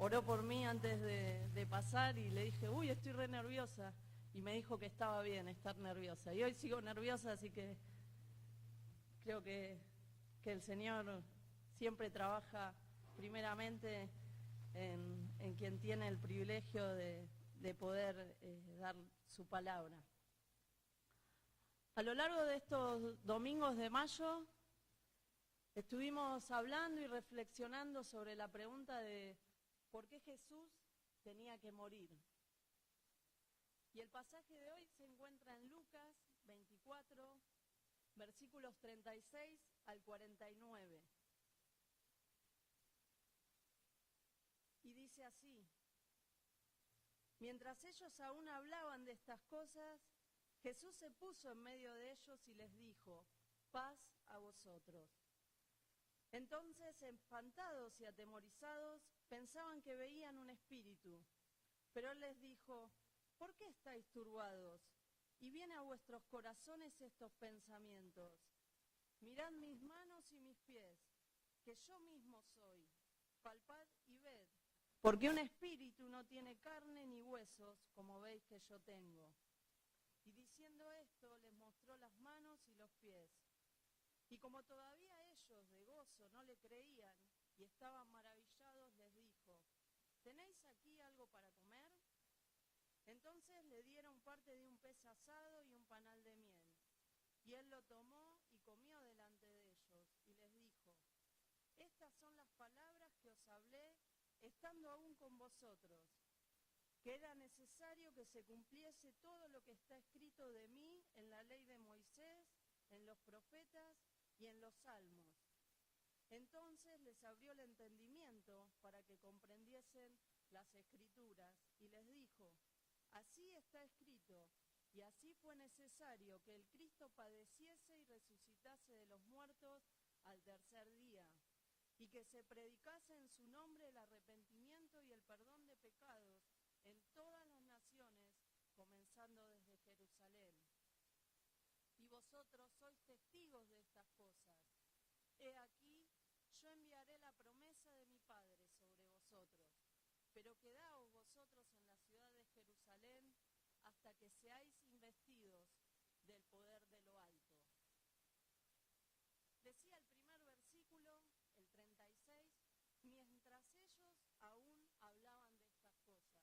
oró por mí antes de pasar y le dije, uy, estoy re nerviosa. Y me dijo que estaba bien estar nerviosa. Y hoy sigo nerviosa, así que creo que el Señor siempre trabaja primeramente en quien tiene el privilegio de poder dar su palabra. A lo largo de estos domingos de mayo estuvimos hablando y reflexionando sobre la pregunta de por qué Jesús tenía que morir. Y el pasaje de hoy se encuentra en Lucas 24, versículos 36 al 49. Y dice así: mientras ellos aún hablaban de estas cosas, Jesús se puso en medio de ellos y les dijo, paz a vosotros. Entonces, espantados y atemorizados, pensaban que veían un espíritu. Pero él les dijo, ¿por qué estáis turbados? Y vienen a vuestros corazones estos pensamientos. Mirad mis manos y mis pies, que yo mismo soy. Palpad y ved, porque un espíritu no tiene carne ni huesos, como veis que yo tengo. Y diciendo esto, les mostró las manos y los pies. Y como todavía ellos de gozo no le creían y estaban maravillados, les dijo, ¿tenéis aquí algo para comer? Entonces le dieron parte de un pez asado y un panal de miel. Y él lo tomó y comió delante de ellos, y les dijo, estas son las palabras que os hablé, estando aún con vosotros, que era necesario que se cumpliese todo lo que está escrito de mí en la ley de Moisés, en los profetas y en los salmos. Entonces les abrió el entendimiento para que comprendiesen las escrituras, y les dijo, así está escrito, y así fue necesario que el Cristo padeciese y resucitase de los muertos al tercer día, y que se predicase en su nombre el arrepentimiento y el perdón de pecados en todas las naciones, comenzando desde Jerusalén. Y vosotros sois testigos de estas cosas. He aquí, yo enviaré la promesa de mi Padre sobre vosotros, pero quedaos vosotros en la ciudad de Jerusalén hasta que seáis investidos del poder de lo alto. Decía el primer versículo, el 36, mientras ellos aún hablaban de estas cosas.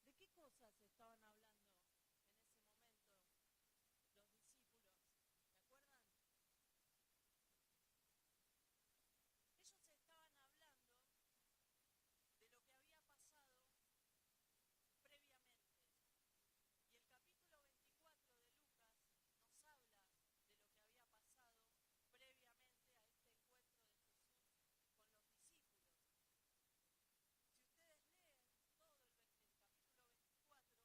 ¿De qué cosas estaban hablando en ese momento los discípulos? ¿Se acuerdan? Ellos estaban hablando de lo que había pasado previamente. Y el capítulo 24 de Lucas nos habla de lo que había pasado previamente a este encuentro de Jesús con los discípulos. Si ustedes leen todo el capítulo 24,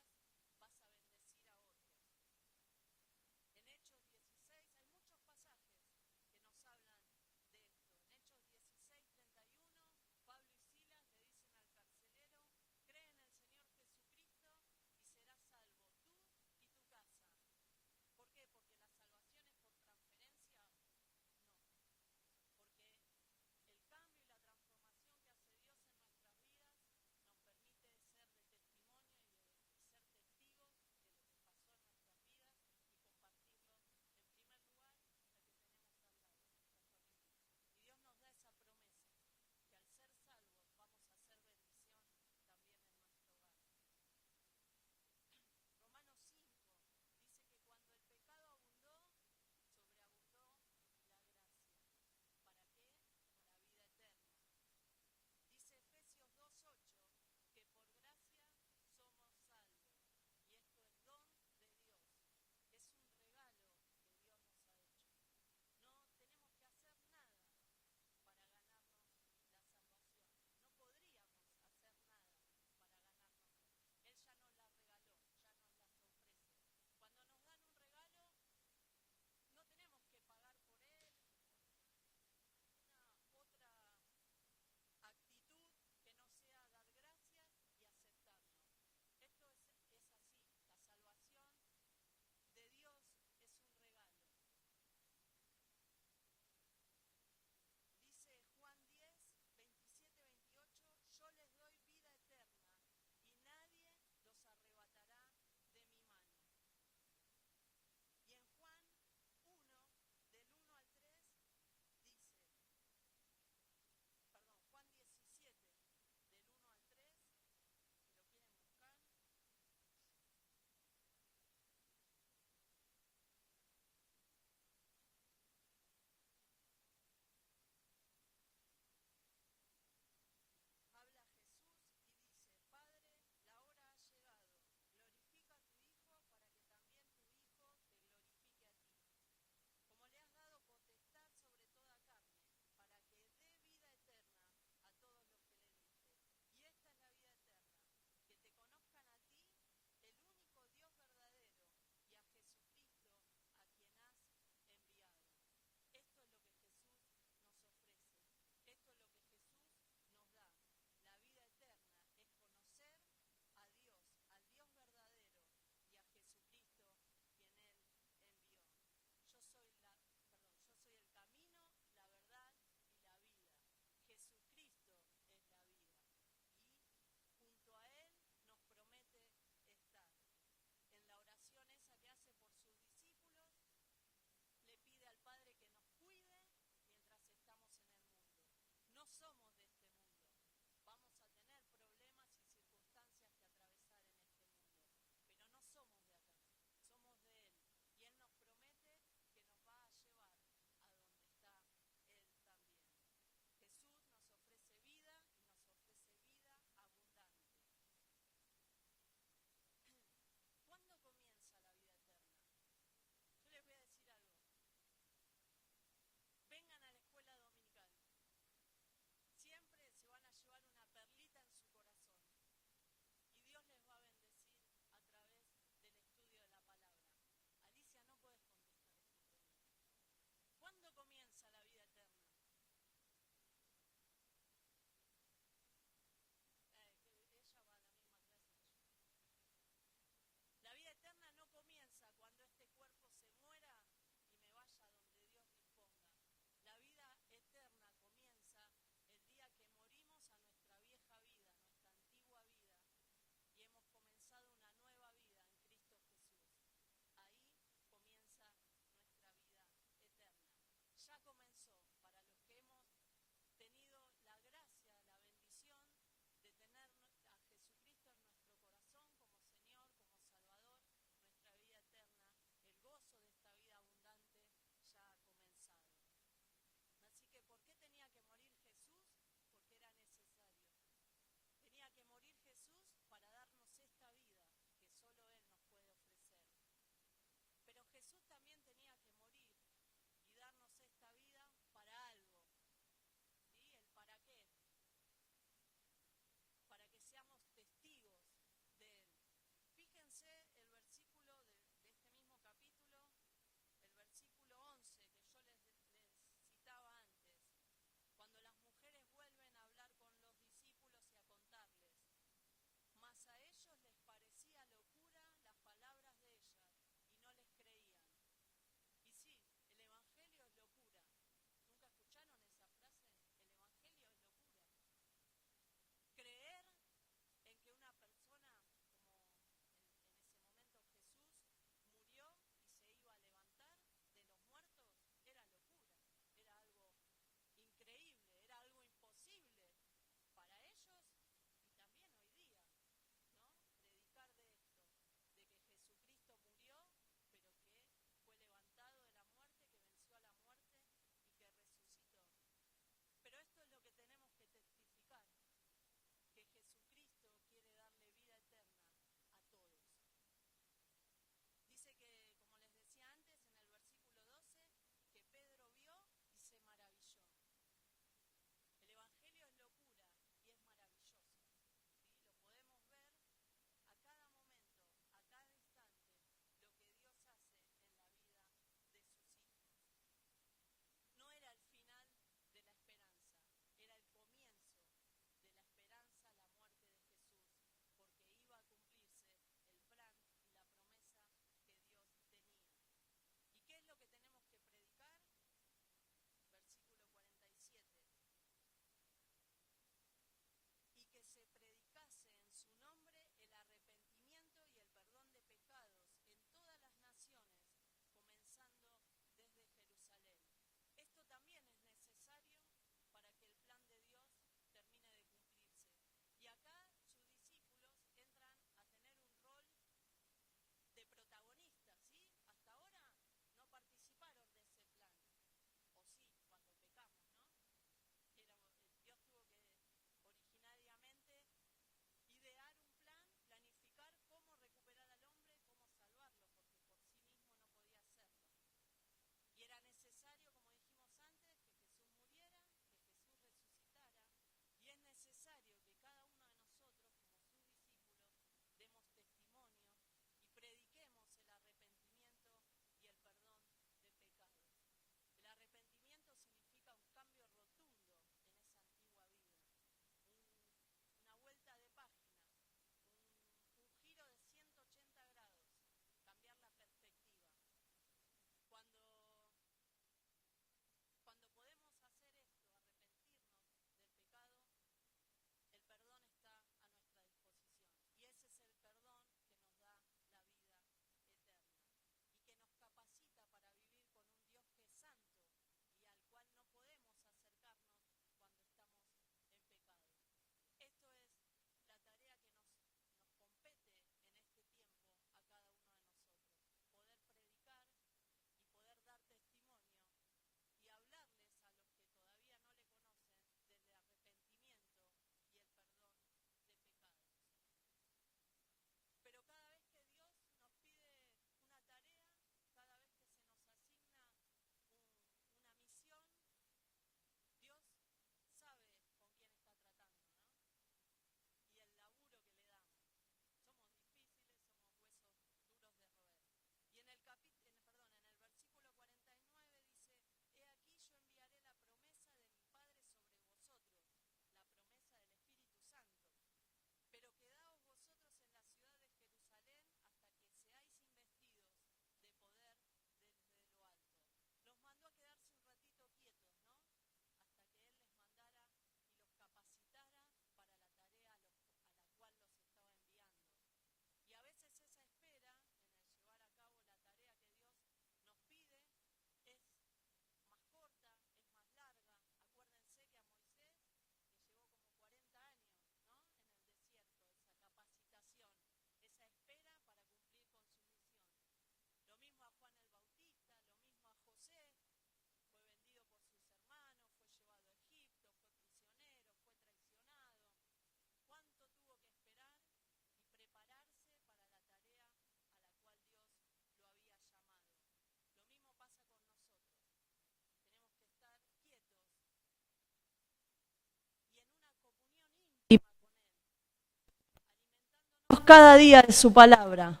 cada día de su palabra,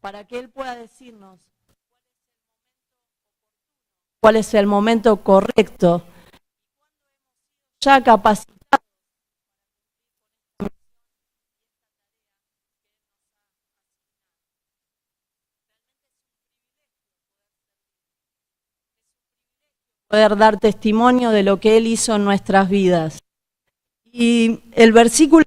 para que Él pueda decirnos cuál es el momento correcto, ya capacitado poder dar testimonio de lo que Él hizo en nuestras vidas. Y el versículo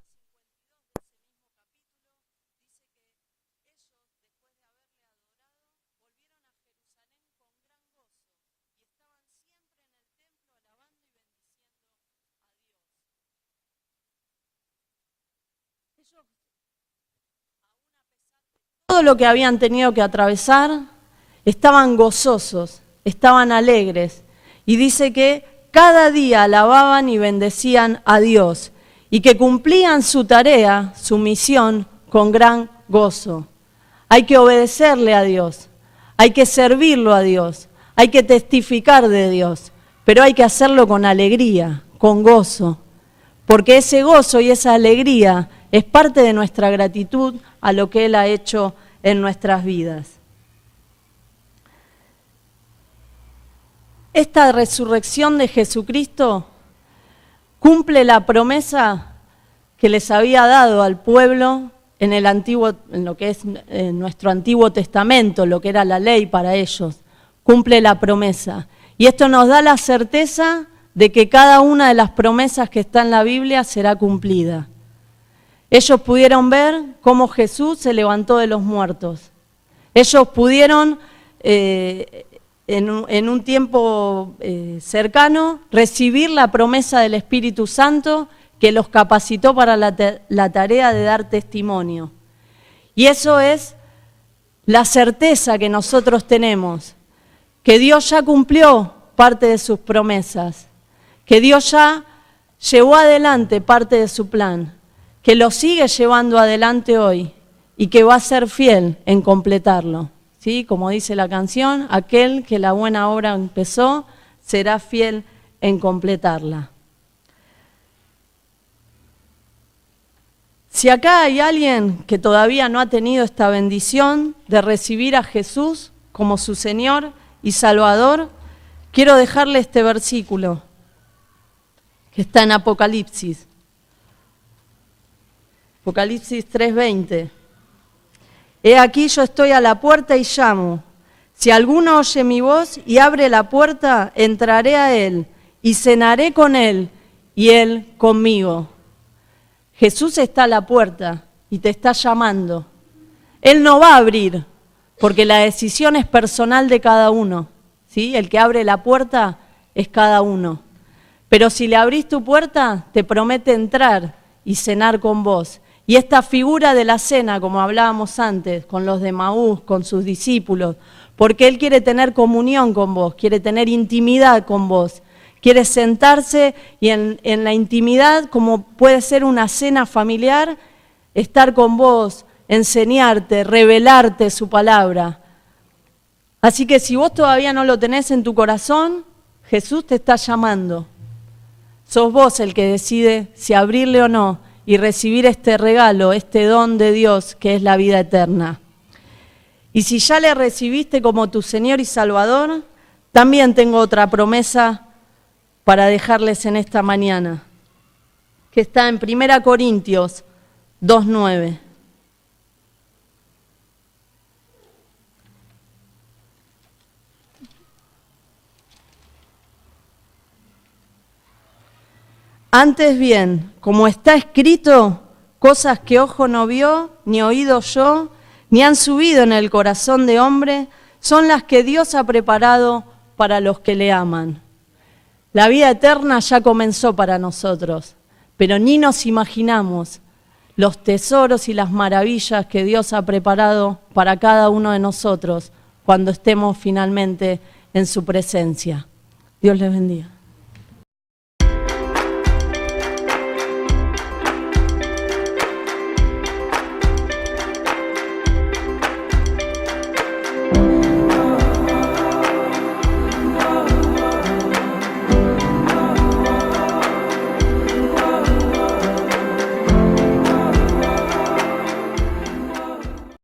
todo lo que habían tenido que atravesar, estaban gozosos, estaban alegres. Y dice que cada día alababan y bendecían a Dios y que cumplían su tarea, su misión, con gran gozo. Hay que obedecerle a Dios, hay que servirlo a Dios, hay que testificar de Dios, pero hay que hacerlo con alegría, con gozo, porque ese gozo y esa alegría es parte de nuestra gratitud a lo que Él ha hecho en nuestras vidas. Esta resurrección de Jesucristo cumple la promesa que les había dado al pueblo en lo que es nuestro Antiguo Testamento, lo que era la ley para ellos. Cumple la promesa. Y esto nos da la certeza de que cada una de las promesas que está en la Biblia será cumplida. Ellos pudieron ver cómo Jesús se levantó de los muertos. Ellos pudieron, en un tiempo cercano, recibir la promesa del Espíritu Santo que los capacitó para la tarea de dar testimonio. Y eso es la certeza que nosotros tenemos, que Dios ya cumplió parte de sus promesas, que Dios ya llevó adelante parte de su plan, que lo sigue llevando adelante hoy y que va a ser fiel en completarlo. ¿Sí? Como dice la canción, aquel que la buena obra empezó será fiel en completarla. Si acá hay alguien que todavía no ha tenido esta bendición de recibir a Jesús como su Señor y Salvador, quiero dejarle este versículo que está en Apocalipsis. Apocalipsis 3:20. He aquí yo estoy a la puerta y llamo. Si alguno oye mi voz y abre la puerta, entraré a él y cenaré con él y él conmigo. Jesús está a la puerta y te está llamando. Él no va a abrir, porque la decisión es personal de cada uno, ¿sí? El que abre la puerta es cada uno. Pero si le abrís tu puerta, te promete entrar y cenar con vos. Y esta figura de la cena, como hablábamos antes, con los de Emaús, con sus discípulos, porque Él quiere tener comunión con vos, quiere tener intimidad con vos, quiere sentarse y en la intimidad, como puede ser una cena familiar, estar con vos, enseñarte, revelarte su palabra. Así que si vos todavía no lo tenés en tu corazón, Jesús te está llamando. Sos vos el que decide si abrirle o no y recibir este regalo, este don de Dios que es la vida eterna. Y si ya le recibiste como tu Señor y Salvador, también tengo otra promesa para dejarles en esta mañana, que está en 1 Corintios 2:9. Antes bien, como está escrito, cosas que ojo no vio, ni oído oyó, ni han subido en el corazón de hombre, son las que Dios ha preparado para los que le aman. La vida eterna ya comenzó para nosotros, pero ni nos imaginamos los tesoros y las maravillas que Dios ha preparado para cada uno de nosotros cuando estemos finalmente en su presencia. Dios les bendiga.